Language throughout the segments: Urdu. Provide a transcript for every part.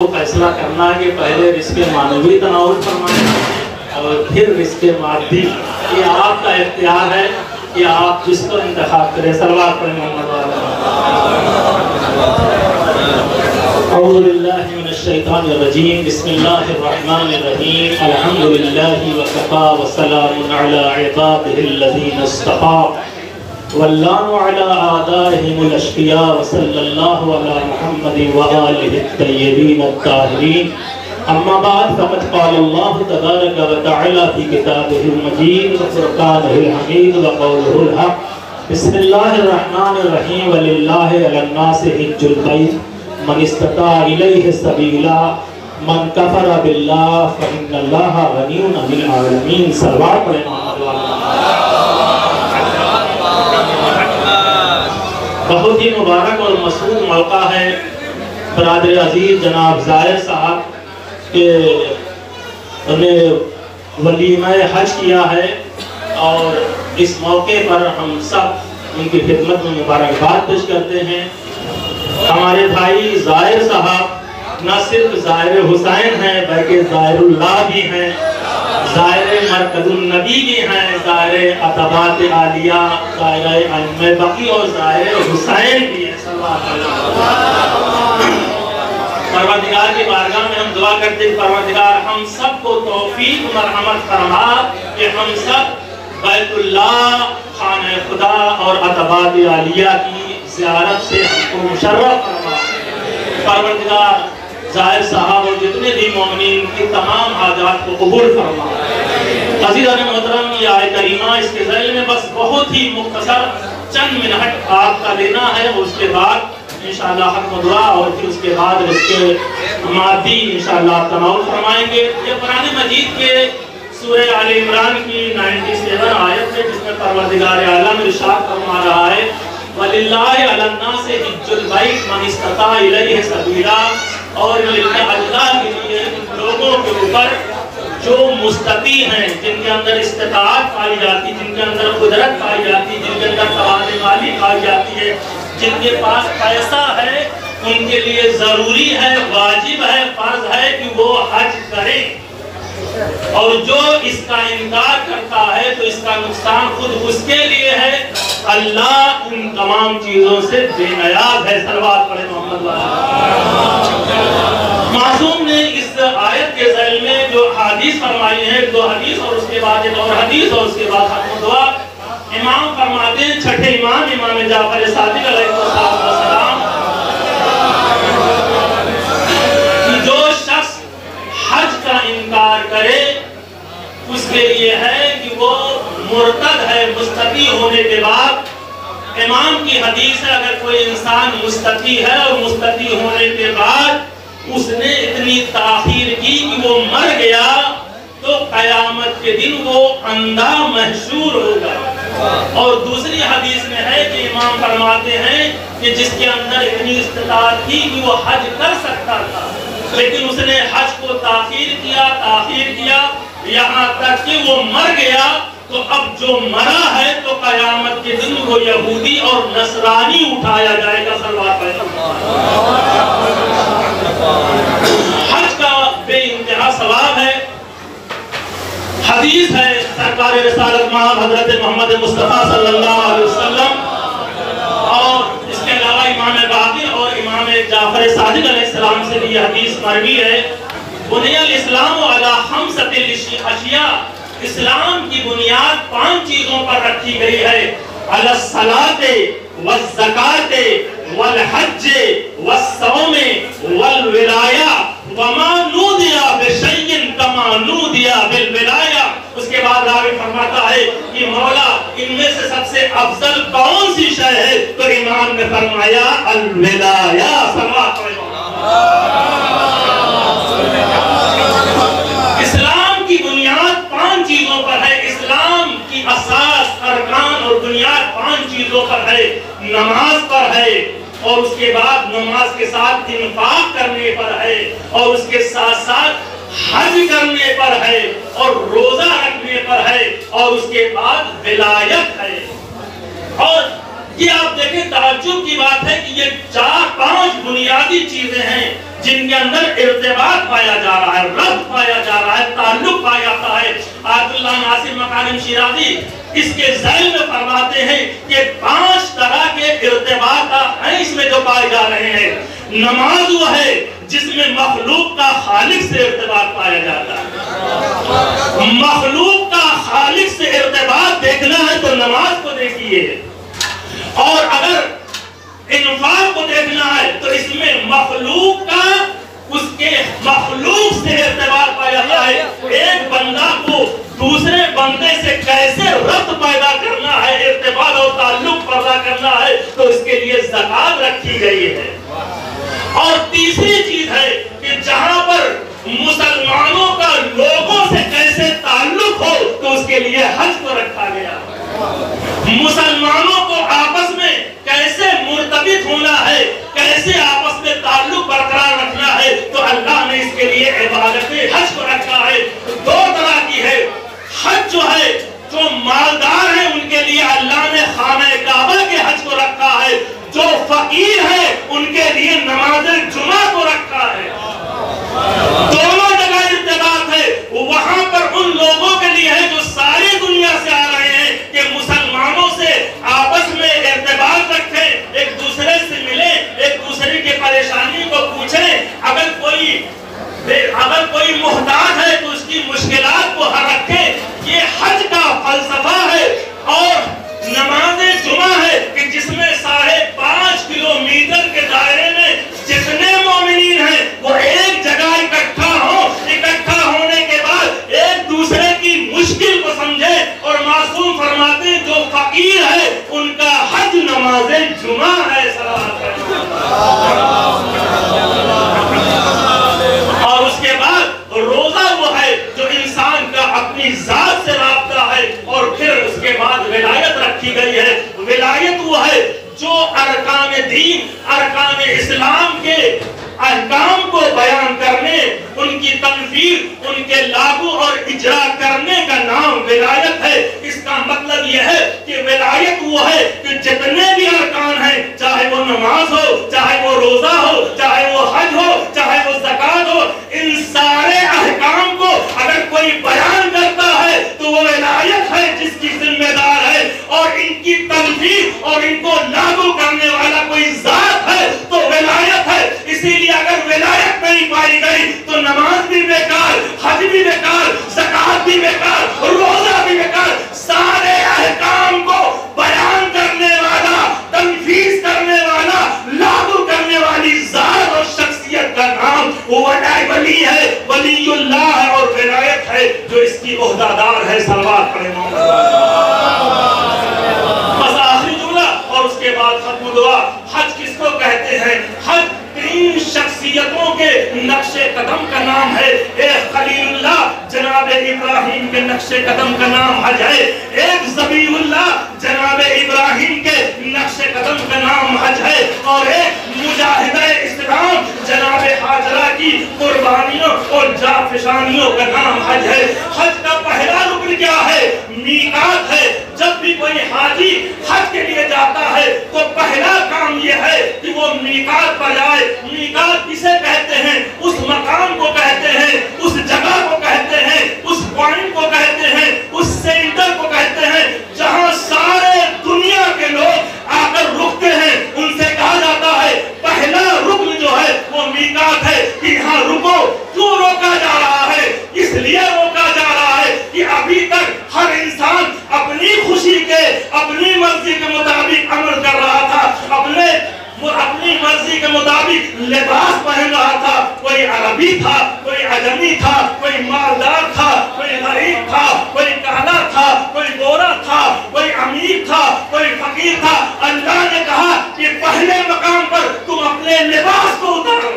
فیصلہ کرنا ہے کہ پہلے رزق معنوی تناول فرمائیں اور پھر رزق مادی. یہ آپ کا اختیار ہے کہ آپ جس کو انتخاب کریں. صلوات پڑھیں محمد اعوذ باللہ من الشیطان الرجیم. بسم اللہ الرحمن الرحیم. الحمدللہ وکفا وسلام علی عبادہ الذین اصطفی واللہ علی آدائہم الاشقیاء وصلی اللہ علی محمد وآلہ الطیبین الطاہرین. اما بعد فقد قال اللہ تبارک وتعالی فی کتابہ المجید وفرقانہ الحمید وقولہ الحق. بسم اللہ الرحمن الرحیم. وللہ علی الناس حج البیت من استطاع الیہ سبیلا من کفر باللہ فإن اللہ غنی عن العالمین. صلوات پڑھیں محمد وآلہ. بہت ہی مبارک اور مسعود موقع ہے. برادر عزیز جناب زائر صاحب کے انہیں ولیمہ حج کیا ہے اور اس موقع پر ہم سب ان کی خدمت میں مبارکباد پیش کرتے ہیں. ہمارے بھائی زائر صاحب نہ صرف زائر حسین ہیں بلکہ زائر اللہ بھی ہیں، زائر مرکز النبی بھی ہیں، زائر عطبات عالیہ، زائر ائمہ بقی اور زائر حسین بھی ہیں. پروردگار کی بارگاہ میں ہم دعا کرتے ہیں پروردگار ہم سب کو توفیق مرحمت فرما کہ ہم سب بیت اللہ، خانہ خدا اور عطبات عالیہ کی زیارت سے ہم کو مشرف فرما. پروردگار زائر صاحب اور جتنے بھی مومنین کی تمام حاجات کو قبول فرما. عزیزان محترم، یہ آیت کریمہ اس کے ذیل میں بس بہت ہی مختصر چند منٹ آپ کا لینا ہے اور اس کے بعد انشاءاللہ ختم دعا اور پھر اس کے بعد رزق مادی انشاءاللہ آپ تناول فرمائیں گے. یہ قرآن مجید کے سورہ آل عمران کی 97 آیت ہے جس میں پروردگار عالم ارشاد فرما رہا ہے وَلِلَّهِ عَلَى النَّاسِ حِجُّ الْبَيْتِ مَنِ اسْتَطَاعَ إِلَيْهِ سَبِيلًا. اور اللہ کے لیے لوگوں کے اوپر جو مستطیع ہیں، جن کے اندر استطاعت پائی جاتی، جن کے اندر قدرت پائی جاتی، جن کے اندر توانائی مالی پائی جاتی ہے، جن کے پاس پیسہ ہے، ان کے لیے ضروری ہے، واجب ہے، فرض ہے کہ وہ حج کریں. اور جو اس کا انکار کرتا ہے تو اس کا نقصان خود اس کے لیے ہے. اللہ ان تمام چیزوں سے بے نیاز ہے. صلوات پڑھیں محمد معصوم نے اس آیت کے ذیل میں جو حدیث فرمائی ہے، دو حدیث اور اس کے بعد ایک اور حدیث اور اس کے بعد ختم دعا. امام فرماتے ہیں چھٹے امام جعفر صادق علیہ السلام کہ جو شخص حج کا انکار کرے اس کے لیے ہے کہ وہ مرتد ہے مستطیع ہونے کے بعد. امام کی حدیث ہے اگر کوئی انسان مستطیع ہے اور مستطیع ہونے کے بعد اس نے اتنی تاخیر کی کہ وہ مر گیا تو قیامت کے دن وہ اندھا محشور ہوگا. اور دوسری حدیث میں ہے کہ امام فرماتے ہیں کہ جس کے اندر اتنی استطاعت تھی کہ وہ حج کر سکتا تھا لیکن اس نے حج کو تاخیر کیا یہاں تک کہ وہ مر گیا تو اب جو مرا ہے تو قیامت کے دن وہ یہودی اور نصرانی اٹھایا جائے گا. صلوات حج کا بے انتہا ثواب ہے. حدیث ہے سرکار رسالت مآب حضرت محمد مصطفیٰ صلی اللہ علیہ وسلم اور اس کے علاوہ امام باقر اور امام جعفر صادق علیہ السلام سے بھی یہ حدیث مروی ہے. بنی الاسلام علی خمسۃ اشیاء. اسلام کی بنیاد 5 چیزوں پر رکھی گئی ہے. علی الصلاۃ والزکاۃ والحج والصوم والولایہ وما نودی بشیء کما نودی بالولایہ. اس کے بعد راوی فرماتا ہے کہ مولا ان میں سے سب سے افضل کون سی شے ہے تو امام نے فرمایا الولایہ. صلوات پڑھیں. اسلام کی بنیاد 5 چیزوں پر ہے. اسلام کی اساس ارکان اور بنیاد 5 چیزوں پر ہے. نماز پر ہے اور اس کے بعد نماز کے ساتھ انفاق کرنے پر ہے اور اس کے ساتھ ساتھ حج کرنے پر ہے اور روزہ رکھنے پر ہے اور اس کے بعد ولایت ہے. اور یہ آپ دیکھیں تعجب کی بات ہے کہ یہ 4-5 بنیادی چیزیں ہیں جن کے اندر ارتباط پایا جا رہا ہے، ربط پایا جا رہا ہے، تعلق پایا جاتا ہے۔ آیت اللہ ناصر مکارم شیرازی اس کے ذیل میں فرماتے ہیں کہ 5 طرح کے ارتباط ہیں اس میں جو پائے جا رہے ہیں۔ نماز وہ ہے جس میں مخلوق کا خالق سے ارتباط پایا جاتا ہے۔ مخلوق کا خالق سے ارتباط دیکھنا ہے تو نماز کو دیکھیے، اور اگر انفاق کو دیکھنا ہے تو اس میں مخلوق کا اس کے مخلوق سے ارتباط پایا جاتا ہے۔ ایک بندہ کو دوسرے بندے سے کیسے ربط پیدا کرنا ہے، ارتباط اور تعلق پیدا کرنا ہے، تو اس کے لیے زکات رکھی گئی ہے۔ اور تیسری چیز ہے کہ جہاں پر مسلمانوں کا لوگوں سے کیسے تعلق ہو تو اس کے لیے حج کو رکھا گیا۔ مسلمانوں کو آپس میں کیسے مرتبط ہونا ہے، کیسے آپس میں تعلق برقرار رکھنا ہے، تو اللہ نے اس کے لیے عبادت حج کو رکھا ہے۔ 2 طرح کی ہے۔ حج جو ہے، جو مالدار ہیں ان کے لیے اللہ نے خانہ کعبہ کے حج کو رکھا ہے، جو فقیر ہے ان کے لیے نماز جمعہ کو رکھا ہے۔ دونوں جگہ ارتباط ہے۔ وہاں پر ان لوگوں کے لیے ہے جو ساری دنیا سے آ رہے ہیں کہ مسلمانوں سے آپس میں ارتباط رکھیں، ایک دوسرے سے ملیں، ایک دوسرے کی پریشانی کو پوچھیں، اگر کوئی محتاج ہے تو اس کی مشکلات کو حل رکھیں۔ یہ حج کا فلسفہ ہے۔ اور نماز جمعہ ہے کہ جس میں 5.5 کلومیٹر کے دائرے میں جتنے مومنین ہیں وہ ایک جگہ اکٹھا ہونے کے بعد ایک دوسرے کی مشکل کو سمجھے۔ اور معصوم فرماتے ہیں جو فقیر ہے ان کا حج نماز جمعہ ہے۔ اور اس کے بعد روزہ وہ ہے جو انسان کا اپنی ذات سے رابطہ ہے۔ اور پھر اس کے بعد ولایت رکھی گئی ہے۔ ولایت وہ ہے جو ارکان دین، ارکان اسلام کے احکام کو بیان کرنے، ان کی تنفیذ، ان کے لاگو اور اجرا کرنے کا نام ولایت ہے۔ اس کا مطلب یہ ہے کہ ولایت وہ ہے کہ جتنے بھی ارکان ہیں، چاہے وہ نماز ہو، چاہے وہ روزہ ہو، چاہے وہ حج ہو، چاہے وہ زکات ہو، ان سارے احکام کو اگر کوئی بیان کرتا ہے تو وہ ولایت ہے جس کی ذمہ دار ہے۔ اور ان کی تنفیذ اور ان کو لاگو کرنے والا کوئی ذات ہے تو ولایت ہے۔ اسی لیے اگر ولایت نہیں پائی گئی تو نماز بھی بیکار، حج بھی بیکار، زکات بھی بیکار، روزہ بھی بیکار۔ سارے احکام کو بیان کرنے والا، تنفیذ کرنے والا، لاگو کرنے والی ذات اور شخصیت کا نام ولی ہے، ولی اللہ ہے، اور ولایت ہے جو اس کی عہدہ دار ہے۔ صلوات پڑھیں محمد۔ بس آخری جملہ اور اس کے بعد ختم دعا۔ حج کس کو کہتے ہیں؟ حج 3 شخصیتوں کے نقش قدم کا نام ہے۔ ایک خلیل اللہ جناب ابراہیم کے نقش قدم کا نام حج ہے، ایک ذبیح اللہ جناب ابراہیم کے نقش قدم کا نام حج ہے، اور ایک مجاہدہ اسلام جناب حاجرہ کی قربانیوں اور جانفشانیوں کا نام حج ہے۔ حج کا پہلا رکن کیا ہے؟ میقات ہے۔ جب بھی کوئی حاجی حج کے لیے جاتا ہے تو پہلا کام یہ ہے کہ وہ میقات پر جائے۔ میقات کسے کہتے ہیں؟ اس مقام کو کہتے ہیں، اس جگہ کو کہتے ہیں، اس پوائنٹ کو کہتے ہیں، اس سینٹر کو کہتے ہیں جہاں سارے دنیا کے لوگ آ کر رکتے ہیں۔ ان سے کہا جاتا ہے پہلا رکن جو ہے وہ میقات ہے کہ یہاں رکو۔ کیوں روکا جا رہا ہے؟ اس لیے روکا جا رہا ہے کہ ابھی تک ہر انسان اپنی خوشی کے، اپنی مرضی کے مطابق عمل کر رہا تھا، اپنی مرضی کے مطابق لباس پہن رہا تھا۔ کوئی عربی تھا، کوئی عجمی تھا، کوئی مالدار تھا، کوئی غریب تھا، کوئی کالا تھا، کوئی گورا تھا، کوئی امیر تھا، کوئی فقیر تھا۔ اللہ نے کہا کہ پہلے مقام پر تم اپنے لباس کو اتارو،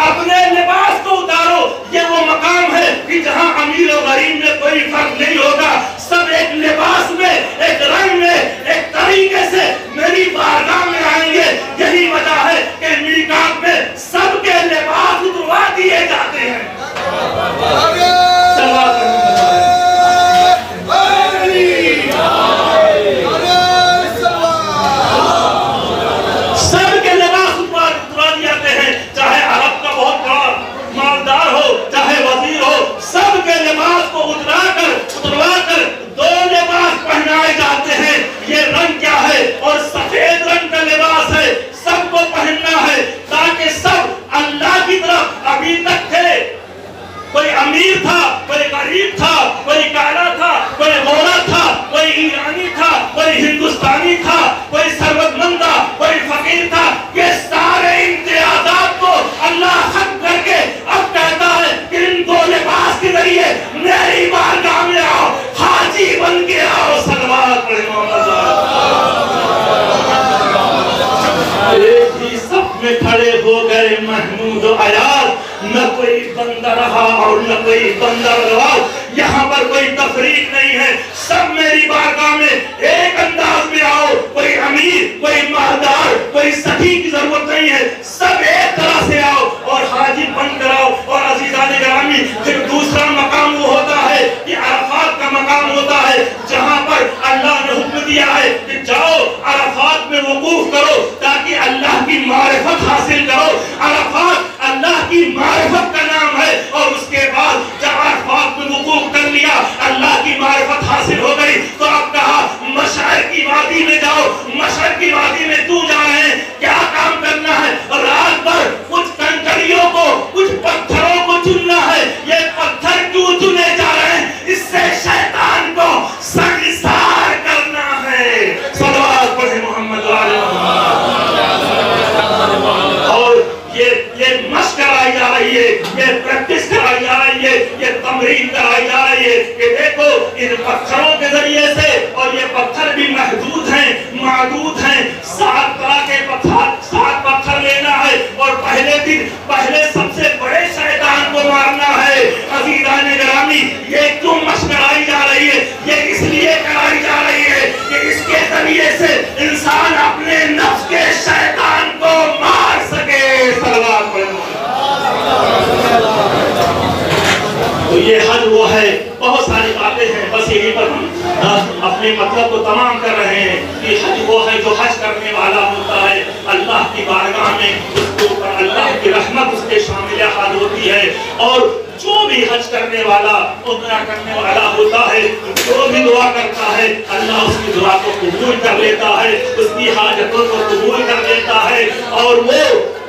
اپنے لباس کو اتارو۔ یہ وہ مقام ہے کہ جہاں امیر و غریب میں کوئی فرق نہیں ہوگا، سب ایک لباس میں، ایک رنگ میں، ایک طریقے سے میری بارگاہ میں آئیں گے۔ یہی وجہ ہے کہ میقات میں سب کے لباس اتروا دیے جاتے ہیں۔ حیات، نہ کوئی بندہ رہا اور نہ کوئی بندہ رواج، یہاں پر کوئی تفریق نہیں ہے، سب میری بارگاہ میں ایک انداز میں آؤ، کوئی امیر کوئی مالدار کوئی سخی کی ضرورت نہیں ہے، سب ایک طرح سے آؤ اور حاجی بن کر آؤ۔ اور عزیزان گرامی، پھر دوسرا مقام وہ ہوتا ہے کہ عرفات کا مقام ہوتا ہے، جہاں پر اللہ نے حکم دیا ہے کہ جاؤ عرفات میں وقوف کرو تاکہ اللہ کی معرفت حاصل کرو۔ عرفات اللہ کی معرفت کا نام ہے، اور اس کے بعد جب عرفات میں وقوف کر لیا، اللہ کی معرفت حاصل ہو گئی، تو اب کہا مشعر کی وادی میں جاؤ۔ مشعر کی وادی میں کیوں جا رہے ہیں؟ کیا کام کرنا ہے؟ رات بھر کچھ کنکریوں کو کچھ پتھروں کو چننا ہے۔ یہ پتھر کیوں چنے جا رہے ہیں؟ اس سے شیطان کو سنگسار کرنا ہے۔ صلوات پڑھیں محمد وعلی محمد۔ اور یہ مشق کرائی جا رہی ہے، یہ پریکٹس کرائی جا رہی ہے، یہ تمرین کرائی جا رہی ہے کہ دیکھو ان پتھروں کے ذریعے سے، اور یہ پتھر بھی محدود ہیں معدود ہیں، 7 طرح کے پتھر لینا ہے، اور پہلے دن پہلے سب سے بڑے شیطان کو مارنا ہے۔ عزیزان گرامی، یہ کیوں مشق کرائی جا رہی ہے؟ یہ اس لیے کرائی جا رہی ہے کہ اس کے ذریعے سے انسان اپنے نفس کے شیطان کو مار سکے۔ صلوات پڑھیں۔ تو یہ حج وہ ہے، بہت ساری باتیں ہیں، بس یہی پر ہم اپنے مطلب کو تمام کر رہے ہیں کہ حج وہ ہے جو حج کرنے والا ہوتا ہے، اللہ کی بارگاہ میں اس کے اوپر اللہ کی رحمت اس کے شامل حال ہوتی ہے، اور جو بھی حج کرنے والا عمرہ کرنے والا ہوتا ہے، جو بھی دعا کرتا ہے، اللہ اس کی دعا کو قبول کر لیتا ہے، اس کی حاجتوں کو قبول کر لیتا ہے، اور وہ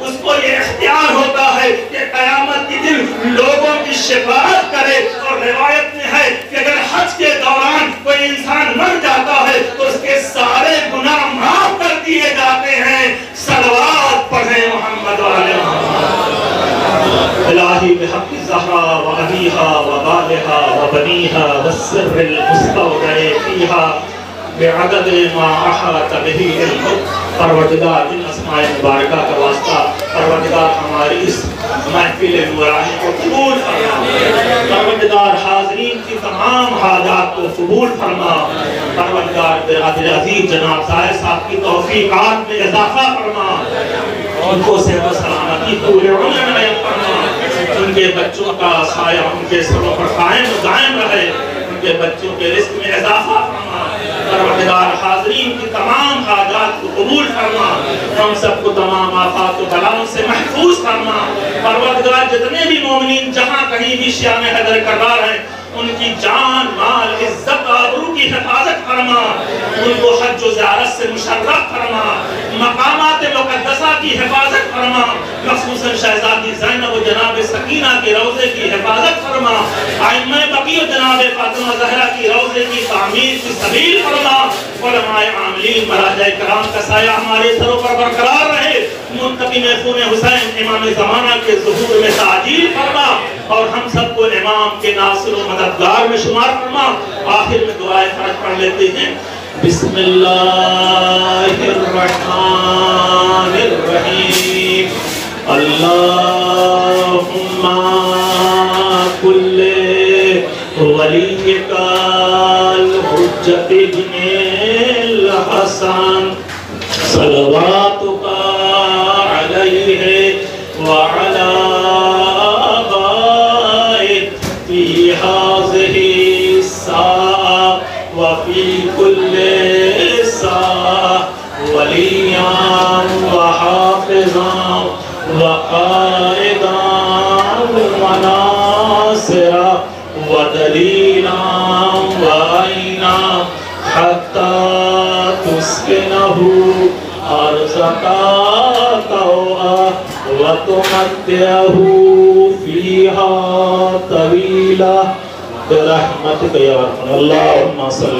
اس کو یہ اختیار ہوتا ہے کہ قیامت کے دن لوگوں کی شفاعت کرے۔ اور روایت میں ہے کہ اگر حج کے دوران کوئی انسان مر جاتا ہے تو اس کے سارے گناہ معاف کر دیے جاتے ہیں۔ صلوات پڑھیں محمد وعلی محمد۔ الہی بحق الزہرا و ابیہا و بالہا و بنیہا والسر المستودع فیہا بعدد ما احاط بہ علمک۔ پروردگار ان اسماء مبارکہ کا واسطہ، پروردگار ہماری اس محفل نورانی کو قبول فرما، پروردگار حاضرین کی تمام حاجات کو قبول فرما، پروردگار برادر عزیز جناب طاہر صاحب کی توفیقات میں اضافہ فرما، ان کو صحت و سلامتی پورے عمر میں فرما، ان کے بچوں کا سایہ ان کے سروں پر قائم و دائم رہے، ان کے بچوں کے رزق میں اضافہ فرما، پروردگار حاضرین کی تمام حاجات کو قبول فرما، ہم سب کو تمام آفات و بلاؤں سے محفوظ فرما، پروردگار جتنے بھی مومنین جہاں کہیں بھی شیان حیدر کرار ہیں، ان کی جان مال عزت آبرو کی حفاظت فرما، ان کو حج و زیارت سے مشرف فرما، مقامات مقدسہ کی حفاظت فرما، خصوصاً شہزادی زینب و جناب سکینہ کے روضے کی حفاظت فرما، ائمہ بقی و جناب فاطمہ زہرا کی روضے کی تعمیر کی سبیل فرما، علماء عاملین مراجع کرام کا سایہ ہمارے سروں پر برقرار رہے، منتقم خون حسین امام زمانہ کے ظہور میں تعجیل فرما، اور ہم سب کو امام کے ناصر و مددگار میں شمار فرما۔ آخر میں دعائے فرج پڑھ لیتے ہیں۔ بسم اللہ الرحمن الرحیم اللہم کل ولیک الحجت ابن الحسن صلواتک علیہ وعلا وفي كل ساعة وليا وحافظا وقائدا وناصرا ودليلا وعينا حتى تسكنه أرزقك طوعا وتمتعه فيها طويلا برحمتك يا رب اللهم صل